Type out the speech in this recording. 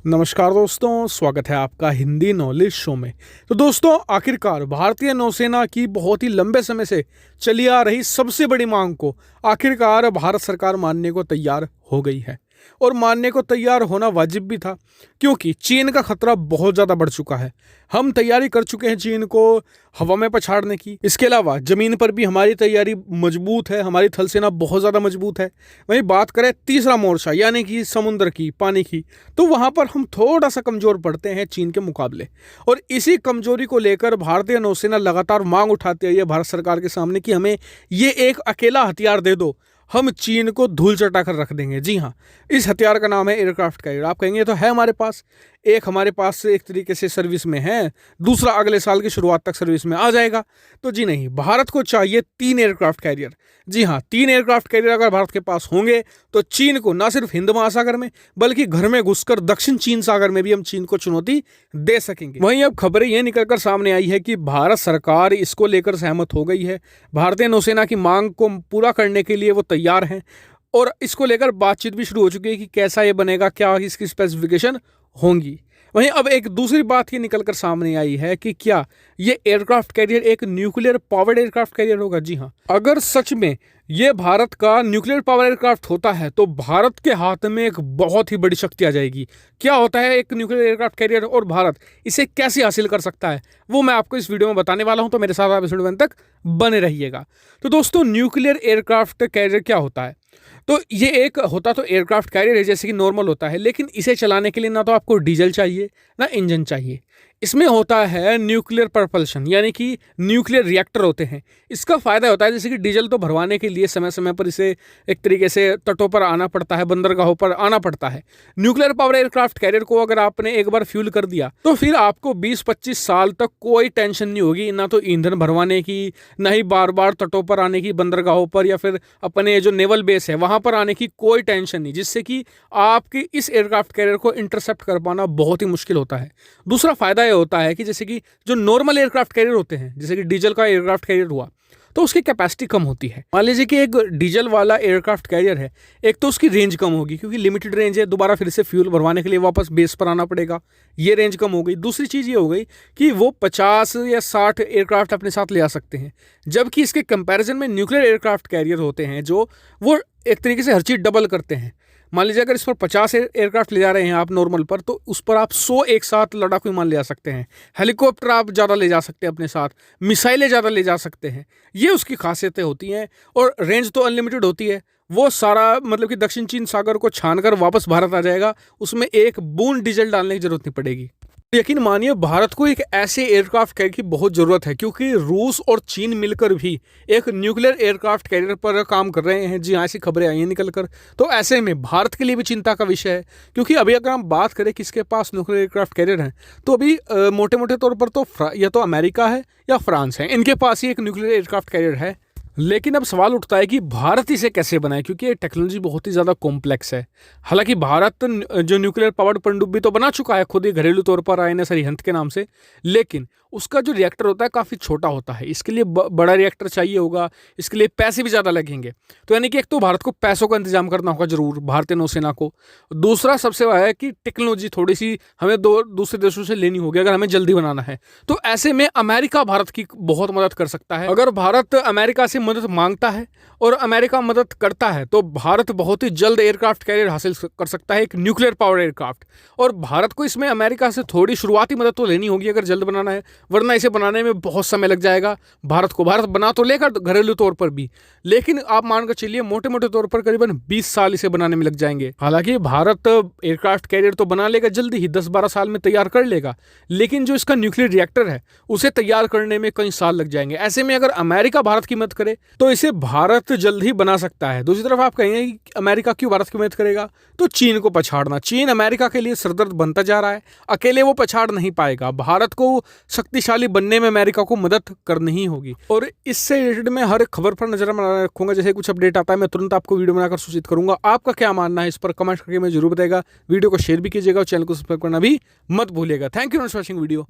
नमस्कार दोस्तों, स्वागत है आपका हिंदी नॉलेज शो में। तो दोस्तों, आखिरकार भारतीय नौसेना की बहुत ही लंबे समय से चली आ रही सबसे बड़ी मांग को आखिरकार भारत सरकार मानने को तैयार हो गई है। और मानने को तैयार होना वाजिब भी था, क्योंकि चीन का खतरा बहुत ज़्यादा बढ़ चुका है। हम तैयारी कर चुके हैं चीन को हवा में पछाड़ने की। इसके अलावा ज़मीन पर भी हमारी तैयारी मजबूत है, हमारी थल सेना बहुत ज़्यादा मजबूत है। वहीं बात करें तीसरा मोर्चा यानी कि समुद्र की, पानी की, तो वहाँ पर हम थोड़ा सा कमज़ोर पड़ते हैं चीन के मुकाबले। और इसी कमज़ोरी को लेकर भारतीय नौसेना लगातार मांग उठाती आई है भारत सरकार के सामने कि हमें ये एक अकेला हथियार दे दो, हम चीन को धूल चटा कर रख देंगे। जी हाँ, इस हथियार का नाम है एयरक्राफ्ट कैरियर। आप कहेंगे तो है हमारे पास, एक हमारे पास एक तरीके से सर्विस में है, दूसरा अगले साल की शुरुआत तक सर्विस में आ जाएगा। तो जी नहीं, भारत को चाहिए 3 एयरक्राफ्ट कैरियर। जी हाँ, 3 एयरक्राफ्ट कैरियर अगर भारत के पास होंगे तो चीन को ना सिर्फ हिंद महासागर में बल्कि घर में घुसकर दक्षिण चीन सागर में भी हम चीन को चुनौती दे सकेंगे। वहीं अब खबरें ये निकलकर सामने आई है कि भारत सरकार इसको लेकर सहमत हो गई है। भारतीय नौसेना की मांग को पूरा करने के लिए वो तैयार हैं और इसको लेकर बातचीत भी शुरू हो चुकी है कि कैसा ये बनेगा, क्या इसकी स्पेसिफिकेशन होंगी। वहीं अब एक दूसरी बात ये निकलकर सामने आई है कि क्या ये एयरक्राफ्ट कैरियर एक न्यूक्लियर पावर्ड एयरक्राफ्ट कैरियर होगा। जी हाँ, अगर सच में ये भारत का न्यूक्लियर पावर एयरक्राफ्ट होता है तो भारत के हाथ में एक बहुत ही बड़ी शक्ति आ जाएगी। क्या होता है एक न्यूक्लियर एयरक्राफ्ट कैरियर और भारत इसे कैसे हासिल कर सकता है, वो मैं आपको इस वीडियो में बताने वाला हूं। तो मेरे साथ आप इस वीडियो में तक बने रहिएगा। तो दोस्तों, न्यूक्लियर एयरक्राफ्ट कैरियर क्या होता है? तो ये एक होता तो एयरक्राफ्ट कैरियर है जैसे कि नॉर्मल होता है, लेकिन इसे चलाने के लिए ना तो आपको डीजल चाहिए ना इंजन चाहिए। इसमें होता है न्यूक्लियर प्रपल्शन, यानी कि न्यूक्लियर रिएक्टर होते हैं। इसका फ़ायदा होता है जैसे कि डीजल तो भरवाने के लिए समय समय पर इसे एक तरीके से तटों पर आना पड़ता है, बंदरगाहों पर आना पड़ता है। न्यूक्लियर पावर एयरक्राफ्ट कैरियर को अगर आपने एक बार फ्यूल कर दिया तो फिर आपको 20-25 साल तक कोई टेंशन नहीं होगी, ना तो ईंधन भरवाने की, ना ही बार बार तटों पर आने की, बंदरगाहों पर या फिर अपने जो नेवल बेस है वहाँ पर आने की कोई टेंशन नहीं, जिससे कि आपकी इस एयरक्राफ्ट कैरियर को इंटरसेप्ट कर पाना बहुत ही मुश्किल होता है। दूसरा फायदा होता है कि जैसे कि जो नॉर्मल एयरक्राफ्ट कैरियर होते हैं, जैसे कि डीजल का एयरक्राफ्ट कैरियर हुआ, तो उसकी कैपेसिटी कम होती है। मान लीजिए कि एक डीजल वाला एयरक्राफ्ट कैरियर है, एक तो उसकी रेंज कम होगी क्योंकि लिमिटेड रेंज है, दोबारा फिर से फ्यूल भरवाने के लिए वापस बेस पर आना पड़ेगा, ये रेंज कम हो गई। दूसरी चीज़ ये हो गई कि वो 50 या 60 एयरक्राफ्ट अपने साथ ले आ सकते हैं, जबकि इसके कंपैरिजन में न्यूक्लियर एयरक्राफ्ट कैरियर होते हैं जो वो एक तरीके से हर चीज़ डबल करते हैं। मान लीजिए अगर इस पर 50 एयरक्राफ्ट ले जा रहे हैं आप नॉर्मल पर, तो उस पर आप 100 एक साथ लड़ाकू विमान ले जा सकते हैं, हेलीकॉप्टर आप ज़्यादा ले जा सकते हैं अपने साथ, मिसाइलें ज़्यादा ले जा सकते हैं। ये उसकी खासियतें होती हैं। और रेंज तो अनलिमिटेड होती है, वो सारा मतलब कि दक्षिण चीन सागर को छान कर वापस भारत आ जाएगा, उसमें एक बूंद डीजल डालने की जरूरत नहीं पड़ेगी। यकीन मानिए, भारत को एक ऐसे एयरक्राफ्ट कैरियर की बहुत ज़रूरत है, क्योंकि रूस और चीन मिलकर भी एक न्यूक्लियर एयरक्राफ्ट कैरियर पर काम कर रहे हैं। जी हाँ, ऐसी खबरें आई हैं निकल कर। तो ऐसे में भारत के लिए भी चिंता का विषय है, क्योंकि अभी अगर हम बात करें किसके पास न्यूक्लियर एयरक्राफ्ट कैरियर हैं, तो अभी मोटे मोटे तौर पर तो या तो अमेरिका है या फ्रांस है, इनके पास ही एक न्यूक्लियर एयरक्राफ्ट कैरियर है। लेकिन अब सवाल उठता है कि भारत इसे कैसे बनाए, क्योंकि ये टेक्नोलॉजी बहुत ही ज़्यादा कॉम्प्लेक्स है। हालांकि भारत जो न्यूक्लियर पावर्ड पनडुब्बी तो बना चुका है खुद ही, घरेलू तौर पर INS अरिहंत के नाम से, लेकिन उसका जो रिएक्टर होता है काफ़ी छोटा होता है। इसके लिए बड़ा रिएक्टर चाहिए होगा, इसके लिए पैसे भी ज़्यादा लगेंगे। तो यानी कि एक तो भारत को पैसों का इंतजाम करना होगा जरूर भारतीय नौसेना को। दूसरा सबसे बड़ा है कि टेक्नोलॉजी थोड़ी सी हमें दूसरे देशों से लेनी होगी अगर हमें जल्दी बनाना है। तो ऐसे में अमेरिका भारत की बहुत मदद कर सकता है। अगर भारत अमेरिका से मदद मांगता है और अमेरिका मदद करता है तो भारत बहुत ही जल्द एयरक्राफ्ट कैरियर हासिल कर सकता है, एक न्यूक्लियर पावर एयरक्राफ्ट। और भारत को इसमें अमेरिका से थोड़ी शुरुआती मदद तो लेनी होगी अगर जल्द बनाना है, वरना इसे बनाने में बहुत समय लग जाएगा भारत को। भारत बना तो लेकर घरेलू तौर पर भी, लेकिन आप मानकर चलिए मोटे मोटे तौर पर करीबन 20 साल इसे बनाने में लग जाएंगे। हालांकि भारत एयरक्राफ्ट कैरियर तो बना लेगा जल्दी ही, 10-12 साल में तैयार कर लेगा, लेकिन जो इसका न्यूक्लियर रिएक्टर है उसे तैयार करने में कई साल लग जाएंगे। ऐसे में अगर अमेरिका भारत की मदद करे तो इसे भारत जल्द ही बना सकता है। दूसरी तरफ आप कहेंगे कि अमेरिका क्यों भारत की मदद करेगा, तो चीन को पछाड़ना। चीन अमेरिका के लिए सरदर्द बनता जा रहा है, अकेले वो पछाड़ नहीं पाएगा। भारत को शक्तिशाली बनने में अमेरिका को मदद करनी ही होगी। और इससे रिलेटेड मैं हर खबर पर नजर बना रखूंगा, जैसे कुछ अपडेट आता है मैं तुरंत आपको वीडियो बनाकर सूचित करूंगा। आपका क्या मानना है इस पर कमेंट करके मैं जरूर बताएगा। वीडियो को शेयर भी कीजिएगा और चैनल को सब्सक्राइब करना भी मत भूलिएगा। Thank you for watching video.